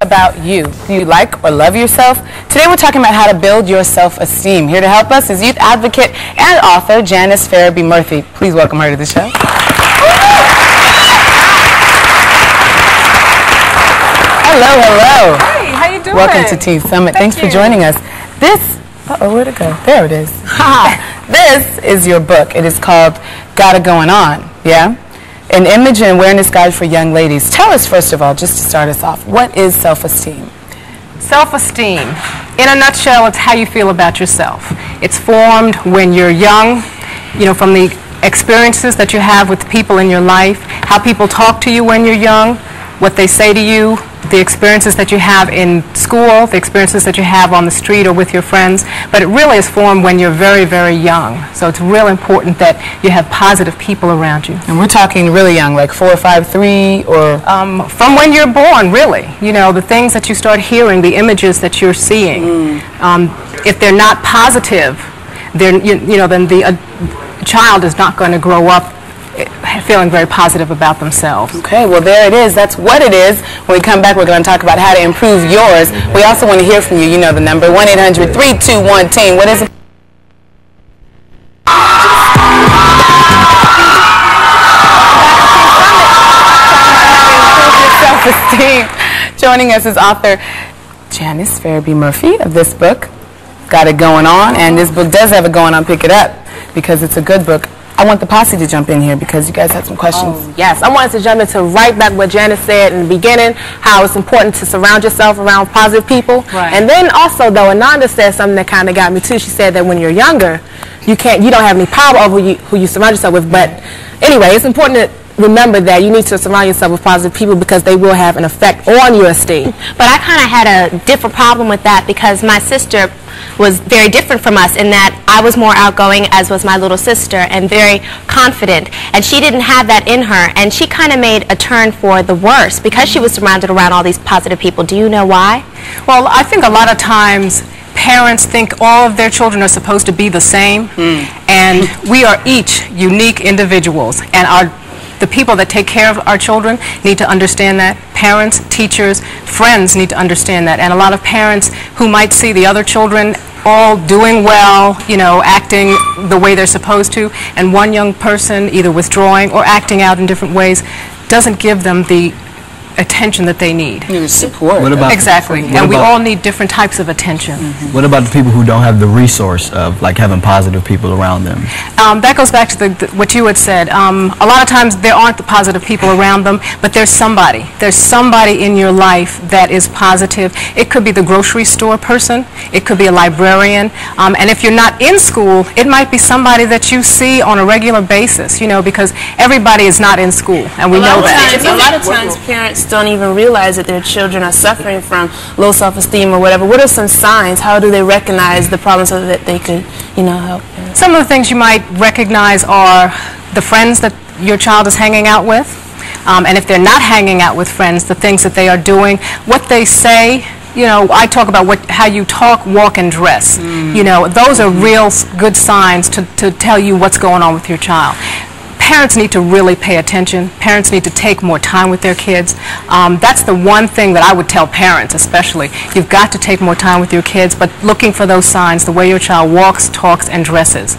about you. Do you like or love yourself? Today we're talking about how to build your self-esteem. Here to help us is youth advocate and author Janice Farabee Murphy. Please welcome her to the show. Hello, hello. Hey, how you doing? Welcome to Teen Summit. Thanks for joining us. Where'd it go? There it is. This is your book. It is called Got It Going On, yeah? An image and awareness guide for young ladies. Tell us, first of all, just to start us off, what is self-esteem? Self-esteem, in a nutshell, it's how you feel about yourself. It's formed when you're young, you know, from the experiences that you have with people in your life, how people talk to you when you're young, what they say to you, the experiences that you have in school, the experiences that you have on the street or with your friends. But it really is formed when you're very, very young. So it's real important that you have positive people around you. And we're talking really young, like 4, 5, 3, or? From when you're born, really. You know, the things that you start hearing, the images that you're seeing. If they're not positive, then the child is not going to grow up feeling very positive about themselves. Okay, well there it is. That's what it is. When we come back, we're going to talk about how to improve yours. We also want to hear from you. You know the number, 1-800-321-TEEN. What is it? Self-esteem. Joining us is author Janice Farabee Murphy of this book, Got It Going On. And this book does have it going on. Pick it up because it's a good book. I want the posse to jump in here because you guys had some questions. Oh, yes, I wanted to jump into right back what Janice said in the beginning, how it's important to surround yourself around positive people. Right. And then also, though, Ananda said something that kind of got me too. She said that when you're younger, you don't have any power over who you surround yourself with. But anyway, it's important to remember that you need to surround yourself with positive people because they will have an effect on your esteem. But I kind of had a different problem with that because my sister was very different from us in that I was more outgoing, as was my little sister, and very confident. And she didn't have that in her, and she kind of made a turn for the worse because she was surrounded around all these positive people. Do you know why? Well, I think a lot of times parents think all of their children are supposed to be the same, and we are each unique individuals, and the people that take care of our children need to understand that. Parents, teachers, friends need to understand that. And a lot of parents who might see the other children all doing well, you know, acting the way they're supposed to, and one young person either withdrawing or acting out in different ways, doesn't give them the attention that they need. Support. Exactly. And we all need different types of attention. What about the people who don't have the resource of like having positive people around them? That goes back to what you had said. A lot of times there aren't the positive people around them, but there's somebody. There's somebody in your life that is positive. It could be the grocery store person. It could be a librarian. And if you're not in school, it might be somebody that you see on a regular basis, you know, because everybody is not in school, and we know that. A lot of times parents don't even realize that their children are suffering from low self-esteem or whatever. What are some signs? How do they recognize the problem so that they could, you know, help them? Some of the things you might recognize are the friends that your child is hanging out with. And if they're not hanging out with friends, the things that they are doing, what they say. You know, I talk about how you talk, walk, and dress. You know, those are real good signs to tell you what's going on with your child. Parents need to really pay attention. Parents need to take more time with their kids. That's the one thing that I would tell parents especially. You've got to take more time with your kids, but looking for those signs, the way your child walks, talks, and dresses.